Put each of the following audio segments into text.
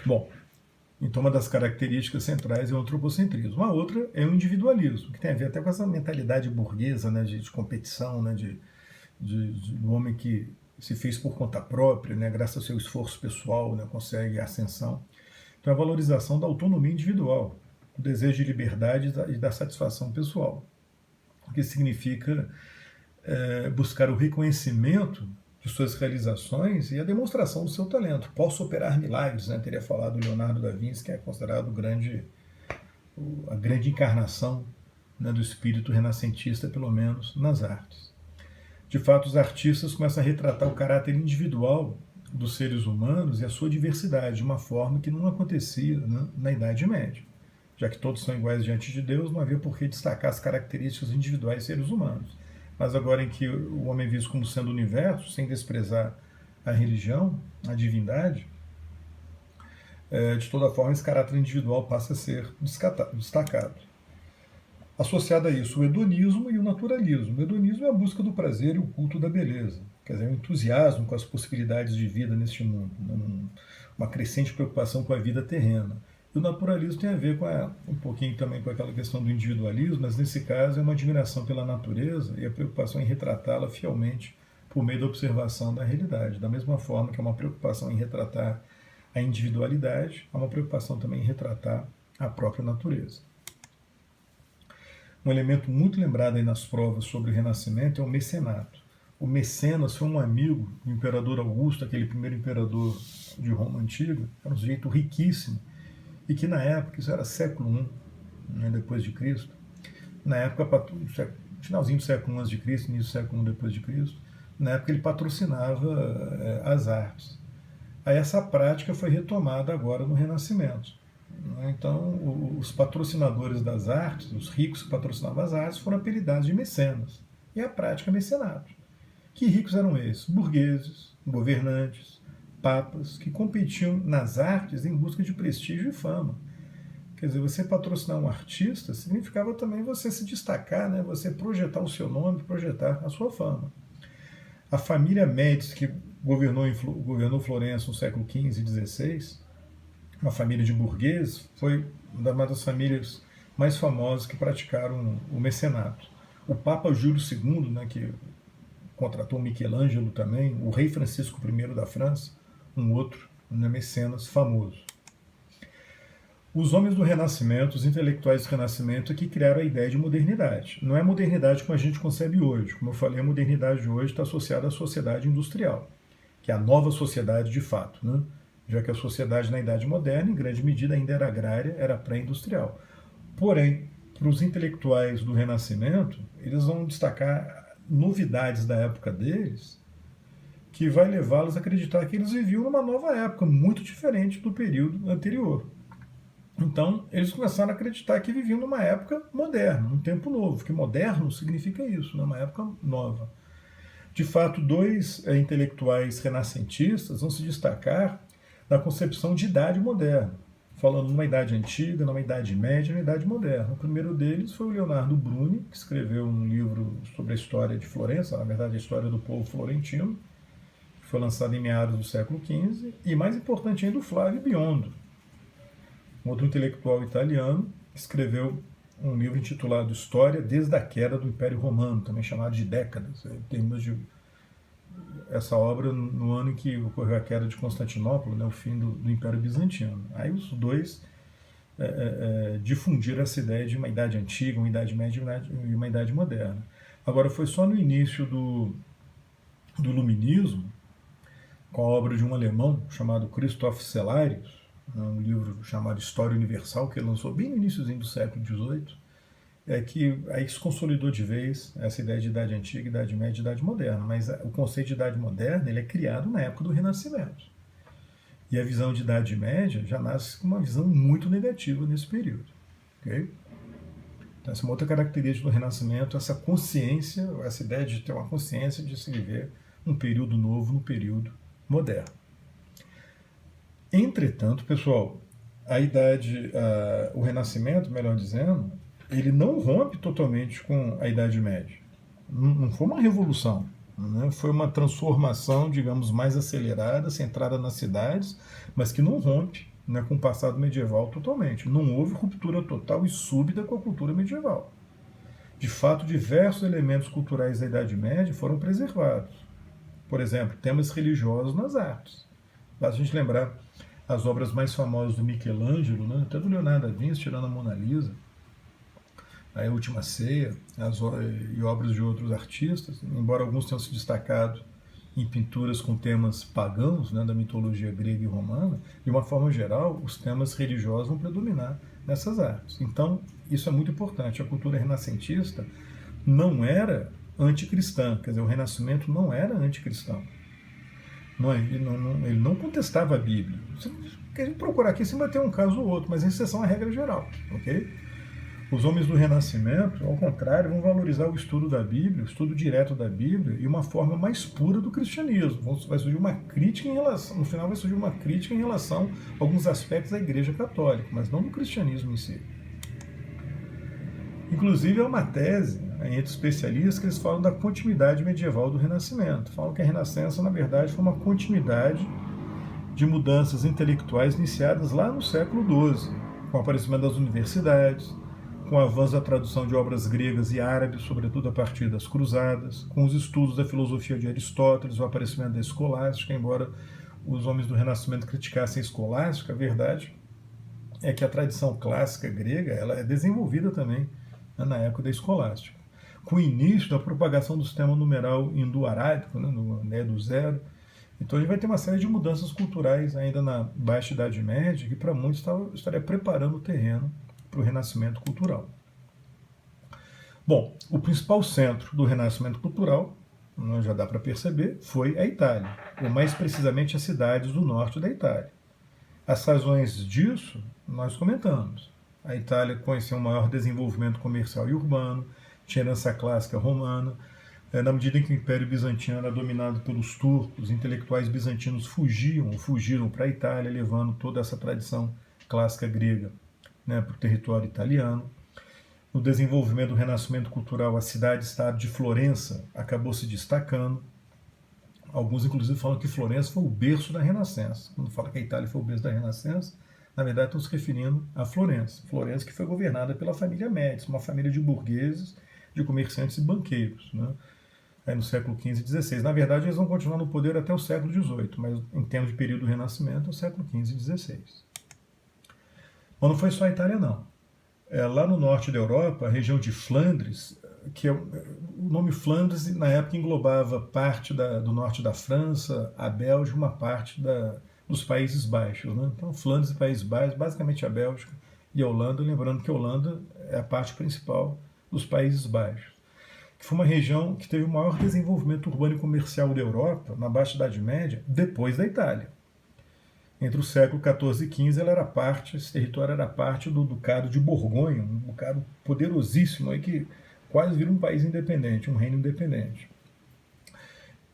Bom, então uma das características centrais é o antropocentrismo. A outra é o individualismo, que tem a ver até com essa mentalidade burguesa, né, de competição, né, do homem que se fez por conta própria, né, graças ao seu esforço pessoal, né, consegue a ascensão. Então, a valorização da autonomia individual, o desejo de liberdade e da satisfação pessoal, o que significa buscar o reconhecimento de suas realizações e a demonstração do seu talento. Posso operar milagres, né, teria falado Leonardo da Vinci, que é considerado a grande encarnação, né, do espírito renascentista, pelo menos nas artes. De fato, os artistas começam a retratar o caráter individual dos seres humanos e a sua diversidade de uma forma que não acontecia, né, na Idade Média. Já que todos são iguais diante de Deus, não havia por que destacar as características individuais dos seres humanos. Mas agora em que o homem é visto como sendo o universo, sem desprezar a religião, a divindade, de toda forma esse caráter individual passa a ser destacado. Associado a isso, o hedonismo e o naturalismo. O hedonismo é a busca do prazer e o culto da beleza. Quer dizer, o entusiasmo com as possibilidades de vida neste mundo, uma crescente preocupação com a vida terrena. E o naturalismo tem a ver um pouquinho também com aquela questão do individualismo, mas nesse caso é uma admiração pela natureza e a preocupação em retratá-la fielmente por meio da observação da realidade. Da mesma forma que é uma preocupação em retratar a individualidade, há uma preocupação também em retratar a própria natureza. Um elemento muito lembrado aí nas provas sobre o Renascimento é o mecenato. O mecenas foi um amigo do imperador Augusto, aquele primeiro imperador de Roma antiga, era um sujeito riquíssimo, e que na época, isso era século I, né, depois de Cristo, na época, finalzinho do século I a.C., início do século I depois de Cristo, na época ele patrocinava as artes. Aí essa prática foi retomada agora no Renascimento. Então, os patrocinadores das artes, os ricos que patrocinavam as artes, foram apelidados de mecenas. E a prática é mecenato. Que ricos eram esses? Burgueses, governantes, papas, que competiam nas artes em busca de prestígio e fama. Quer dizer, você patrocinar um artista significava também você se destacar, né? Você projetar o seu nome, projetar a sua fama. A família Médici, que governou Florença no século XV e XVI, uma família de burgueses, foi uma das famílias mais famosas que praticaram o mecenato. O Papa Júlio II, né, que contratou Michelangelo também, o rei Francisco I da França, um outro, né, mecenas famoso. Os homens do Renascimento, os intelectuais do Renascimento, é que criaram a ideia de modernidade. Não é a modernidade como a gente concebe hoje. Como eu falei, a modernidade de hoje está associada à sociedade industrial, que é a nova sociedade de fato, né? Já que a sociedade na Idade Moderna, em grande medida, ainda era agrária, era pré-industrial. Porém, para os intelectuais do Renascimento, eles vão destacar novidades da época deles, que vai levá-los a acreditar que eles viviam numa nova época, muito diferente do período anterior. Então, eles começaram a acreditar que viviam numa época moderna, num tempo novo, que moderno significa isso, numa época nova. De fato, dois intelectuais renascentistas vão se destacar na concepção de idade moderna, falando numa idade antiga, numa idade média e numa idade moderna. O primeiro deles foi o Leonardo Bruni, que escreveu um livro sobre a história de Florença, na verdade a história do povo florentino, que foi lançado em meados do século XV, e mais importante ainda o Flávio Biondo, um outro intelectual italiano, que escreveu um livro intitulado História desde a Queda do Império Romano, também chamado de Décadas, em termos de essa obra no ano em que ocorreu a queda de Constantinopla, né, o fim do Império Bizantino. Aí os dois difundiram essa ideia de uma idade antiga, uma idade média e uma idade moderna. Agora, foi só no início do Iluminismo, com a obra de um alemão chamado Christoph Cellarius, um livro chamado História Universal, que ele lançou bem no iníciozinho do século XVIII, que aí se consolidou de vez essa ideia de idade antiga, idade média e idade moderna. Mas o conceito de idade moderna ele é criado na época do Renascimento. E a visão de idade média já nasce com uma visão muito negativa nesse período. Okay? Então, essa é uma outra característica do Renascimento, essa consciência, essa ideia de ter uma consciência de se viver um período novo no período moderno. Entretanto, pessoal, o Renascimento, melhor dizendo, ele não rompe totalmente com a Idade Média. Não foi uma revolução, né? Foi uma transformação, digamos, mais acelerada, centrada nas cidades, mas que não rompe né, com o passado medieval totalmente. Não houve ruptura total e súbita com a cultura medieval. De fato, diversos elementos culturais da Idade Média foram preservados. Por exemplo, temas religiosos nas artes. Basta a gente lembrar as obras mais famosas do Michelangelo, né, até do Leonardo da Vinci, tirando a Mona Lisa, a Última Ceia, e obras de outros artistas, embora alguns tenham se destacado em pinturas com temas pagãos, né, da mitologia grega e romana, de uma forma geral, os temas religiosos vão predominar nessas artes. Então, isso é muito importante. A cultura renascentista não era anticristã, quer dizer, o Renascimento não era anticristão. Ele não contestava a Bíblia. Se a gente procurar aqui, sempre vai ter um caso ou outro, mas em exceção à regra geral, ok? Os homens do Renascimento, ao contrário, vão valorizar o estudo da Bíblia, o estudo direto da Bíblia, e uma forma mais pura do cristianismo. Vai surgir uma crítica em relação, no final vai surgir uma crítica em relação a alguns aspectos da Igreja Católica, mas não do cristianismo em si. Inclusive, é uma tese, né, entre especialistas, que eles falam da continuidade medieval do Renascimento. Falam que a Renascença, na verdade, foi uma continuidade de mudanças intelectuais iniciadas lá no século XII, com o aparecimento das universidades, com o avanço da tradução de obras gregas e árabes, sobretudo a partir das cruzadas, com os estudos da filosofia de Aristóteles, o aparecimento da escolástica, embora os homens do Renascimento criticassem a escolástica, a verdade é que a tradição clássica grega ela é desenvolvida também, né, na época da escolástica. Com o início da propagação do sistema numeral indo-arábico, né, do zero, então a gente vai ter uma série de mudanças culturais ainda na Baixa Idade Média, que para muitos estaria preparando o terreno para o Renascimento cultural. Bom, o principal centro do Renascimento cultural, já dá para perceber, foi a Itália, ou mais precisamente as cidades do norte da Itália. As razões disso nós comentamos. A Itália conheceu um maior desenvolvimento comercial e urbano, tinha herança clássica romana. Na medida em que o Império Bizantino era dominado pelos turcos, os intelectuais bizantinos fugiram para a Itália, levando toda essa tradição clássica grega, né, para o território italiano. No desenvolvimento do Renascimento cultural, a cidade-estado de Florença acabou se destacando. Alguns, inclusive, falam que Florença foi o berço da Renascença. Quando fala que a Itália foi o berço da Renascença, na verdade estão se referindo a Florença. Florença que foi governada pela família Médici, uma família de burgueses, de comerciantes e banqueiros, né? Aí no século XV e XVI. Na verdade, eles vão continuar no poder até o século XVIII, mas em termos de período do Renascimento, é o século XV e XVI. Mas não foi só a Itália, não. Lá no norte da Europa, a região de Flandres, que o nome Flandres na época englobava parte do norte da França, a Bélgica, uma parte dos Países Baixos, né? Então, Flandres e Países Baixos, basicamente a Bélgica e a Holanda, lembrando que a Holanda é a parte principal dos Países Baixos, que foi uma região que teve o maior desenvolvimento urbano e comercial da Europa, na Baixa Idade Média, depois da Itália. Entre o século XIV e XV, esse território era parte do Ducado de Borgonha, um ducado poderosíssimo, aí que quase vira um país independente, um reino independente.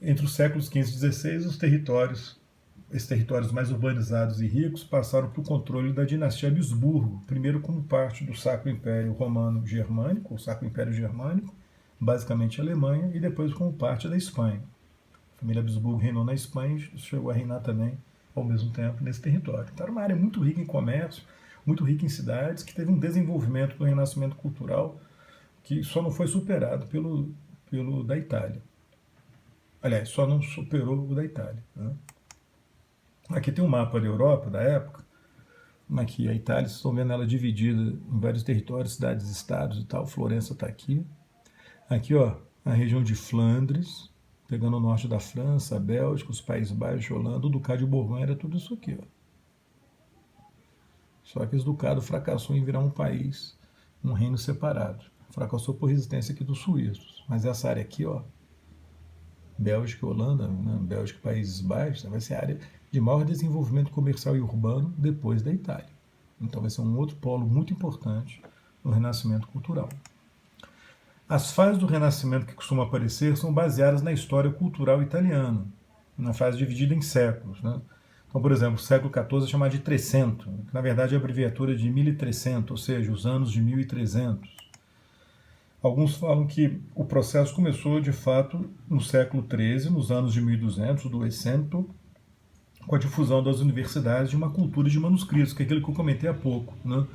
Entre os séculos XV e XVI, esses territórios mais urbanizados e ricos passaram para o controle da dinastia Habsburgo, primeiro como parte do Sacro Império Romano Germânico, o Sacro Império Germânico, basicamente a Alemanha, e depois como parte da Espanha. A família Habsburgo reinou na Espanha e chegou a reinar também ao mesmo tempo nesse território. Então era uma área muito rica em comércio, muito rica em cidades, que teve um desenvolvimento do renascimento cultural que só não foi superado pelo da Itália. Aliás, só não superou o da Itália, né? Aqui tem um mapa da Europa da época, aqui a Itália, vocês estão vendo ela dividida em vários territórios, cidades, estados e tal. Florença está aqui. Aqui, ó, a região de Flandres, pegando o norte da França, a Bélgica, os Países Baixos, a Holanda, o Ducado de Borgonha era tudo isso aqui, ó. Só que esse ducado fracassou em virar um país, um reino separado. Fracassou por resistência aqui dos suíços. Mas essa área aqui, ó, Bélgica e Holanda, né, Bélgica e Países Baixos, vai ser a área de maior desenvolvimento comercial e urbano depois da Itália. Então vai ser um outro polo muito importante no renascimento cultural. As fases do Renascimento que costumam aparecer são baseadas na história cultural italiana, na fase dividida em séculos, né? Então, por exemplo, o século XIV é chamado de Trecento, que na verdade é a abreviatura de 1300, ou seja, os anos de 1300. Alguns falam que o processo começou, de fato, no século XIII, nos anos de 1200, o Duecento, com a difusão das universidades de uma cultura de manuscritos, que é aquilo que eu comentei há pouco, né?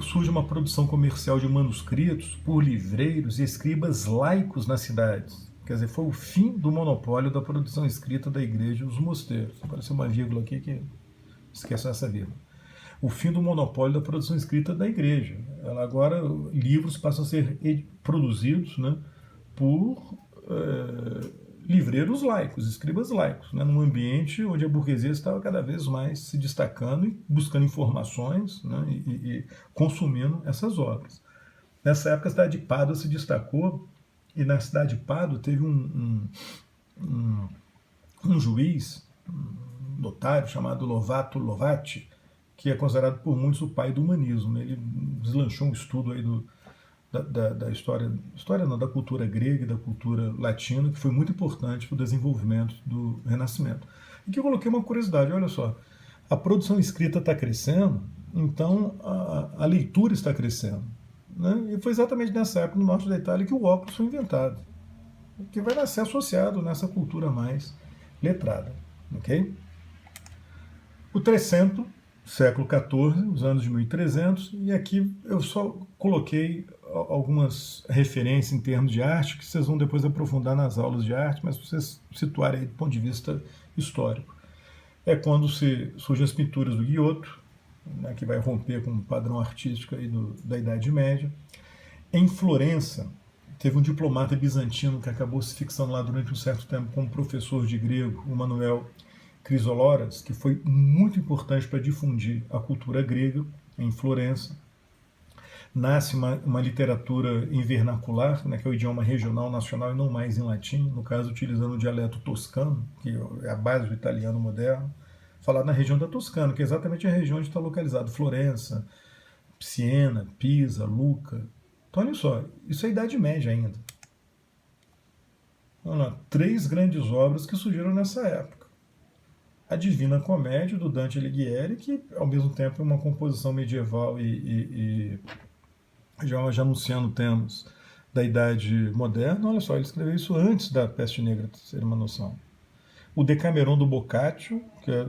Surge uma produção comercial de manuscritos por livreiros e escribas laicos nas cidades. Quer dizer, foi o fim do monopólio da produção escrita da igreja e dos mosteiros. Apareceu uma vírgula aqui que esquece essa vírgula. O fim do monopólio da produção escrita da igreja. Agora, livros passam a ser produzidos, né, por livreiros laicos, escribas laicos, né, num ambiente onde a burguesia estava cada vez mais se destacando e buscando informações, né, e consumindo essas obras. Nessa época, a cidade de Pádua se destacou, e na cidade de Pádua teve um juiz, um notário chamado Lovato Lovati, que é considerado por muitos o pai do humanismo. Ele deslanchou um estudo aí da história não, da cultura grega e da cultura latina, que foi muito importante para o desenvolvimento do Renascimento. E que eu coloquei uma curiosidade, olha só, a produção escrita está crescendo, então a leitura está crescendo. Né? E foi exatamente nessa época, no norte da Itália, que o óculos foi inventado, que vai nascer associado nessa cultura mais letrada. Okay? O Trecento, século XIV, os anos de 1300, e aqui eu só coloquei algumas referências em termos de arte, que vocês vão depois aprofundar nas aulas de arte, mas para vocês situarem aí do ponto de vista histórico. É quando surgem as pinturas do Giotto, né, que vai romper com o padrão artístico aí da Idade Média. Em Florença, teve um diplomata bizantino que acabou se fixando lá durante um certo tempo como professor de grego, o Manuel Crisoloras, que foi muito importante para difundir a cultura grega em Florença. Nasce uma literatura em vernacular, né, que é o idioma regional, nacional e não mais em latim, no caso utilizando o dialeto toscano, que é a base do italiano moderno, falado na região da Toscana, que é exatamente a região onde está localizado Florença, Siena, Pisa, Lucca. Então, olha só, isso é a Idade Média ainda. Vamos lá, 3 grandes obras que surgiram nessa época. A Divina Comédia, do Dante Alighieri, que ao mesmo tempo é uma composição medieval e já anunciando temas da Idade Moderna. Olha só, ele escreveu isso antes da Peste Negra, para ter uma noção. O Decameron do Boccaccio, que é,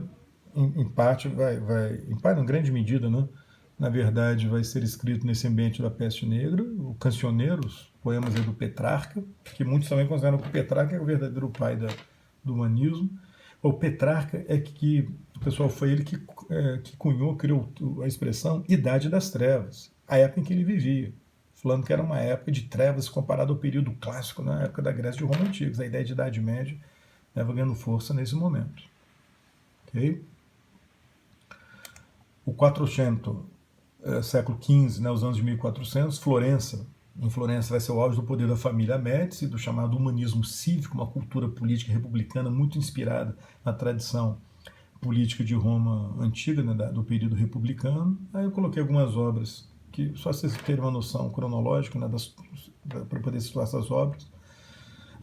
em parte em parte, em grande medida, né, na verdade, vai ser escrito nesse ambiente da Peste Negra. O Cancioneiro, os poemas do Petrarca, que muitos também consideram que o Petrarca é o verdadeiro pai do humanismo. O Petrarca o pessoal foi ele que cunhou, criou a expressão Idade das Trevas, a época em que ele vivia, falando que era uma época de trevas comparado ao período clássico, na época da Grécia e de Roma antigos. A ideia de Idade Média estava ganhando força nesse momento. Okay? O Quattrocento, século XV, né, os anos de 1400, em Florença vai ser o auge do poder da família Médici, do chamado humanismo cívico, uma cultura política republicana muito inspirada na tradição política de Roma antiga, né, do período republicano. Aí eu coloquei algumas obras, que só vocês terem uma noção cronológica, né, para poder situar essas obras.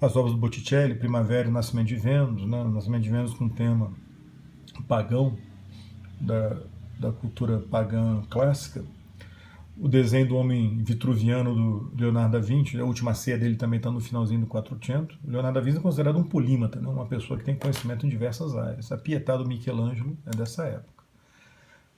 As obras do Botticelli, Primavera e o Nascimento de Vênus, né, o Nascimento de Vênus com tema pagão, da cultura pagã clássica. O desenho do homem vitruviano do Leonardo da Vinci, a última ceia dele também está no finalzinho do Quattrocento. O Leonardo da Vinci é considerado um polímata, né? Uma pessoa que tem conhecimento em diversas áreas. A Pietà do Michelangelo é dessa época.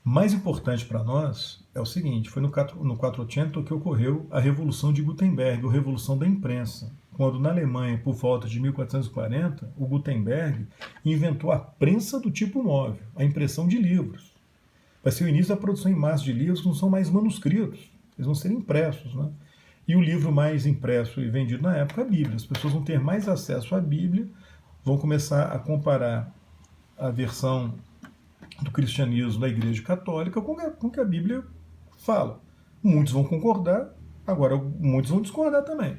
Mais importante para nós é o seguinte, foi no Quattrocento que ocorreu a Revolução de Gutenberg, a Revolução da Imprensa, quando na Alemanha, por volta de 1440, o Gutenberg inventou a prensa do tipo móvel, a impressão de livros. Vai ser o início da produção em massa de livros que não são mais manuscritos, eles vão ser impressos. Né? E o livro mais impresso e vendido na época é a Bíblia. As pessoas vão ter mais acesso à Bíblia, vão começar a comparar a versão do cristianismo da Igreja Católica com o que a Bíblia fala. Muitos vão concordar, agora muitos vão discordar também,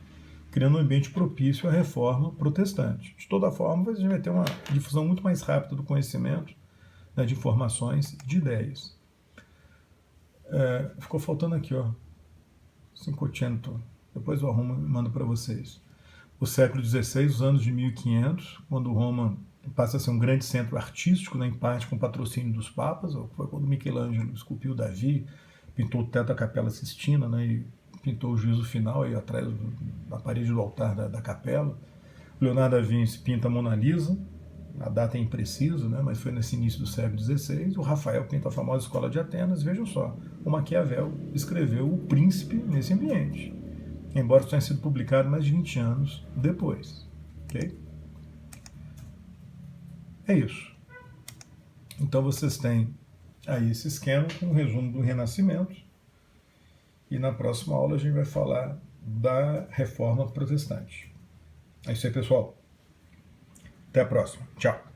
criando um ambiente propício à reforma protestante. De toda forma, a gente vai ter uma difusão muito mais rápida do conhecimento, né, de informações e de ideias. Ficou faltando aqui, ó, 500, depois eu arrumo e mando para vocês. O século XVI, os anos de 1500, quando Roma passa a ser um grande centro artístico, né, em parte com patrocínio dos papas. Foi quando Michelangelo esculpiu Davi, pintou o teto da Capela Sistina, né, e pintou o Juízo Final aí atrás da parede do altar da capela. Leonardo da Vinci pinta a Mona Lisa, a data é imprecisa, né, mas foi nesse início do século XVI, o Rafael pinta a famosa Escola de Atenas. Vejam só, o Maquiavel escreveu O Príncipe nesse ambiente, embora tenha sido publicado mais de 20 anos depois. Okay? É isso. Então vocês têm aí esse esquema com um resumo do Renascimento, e na próxima aula a gente vai falar da Reforma Protestante. É isso aí, pessoal. Até a próxima. Tchau.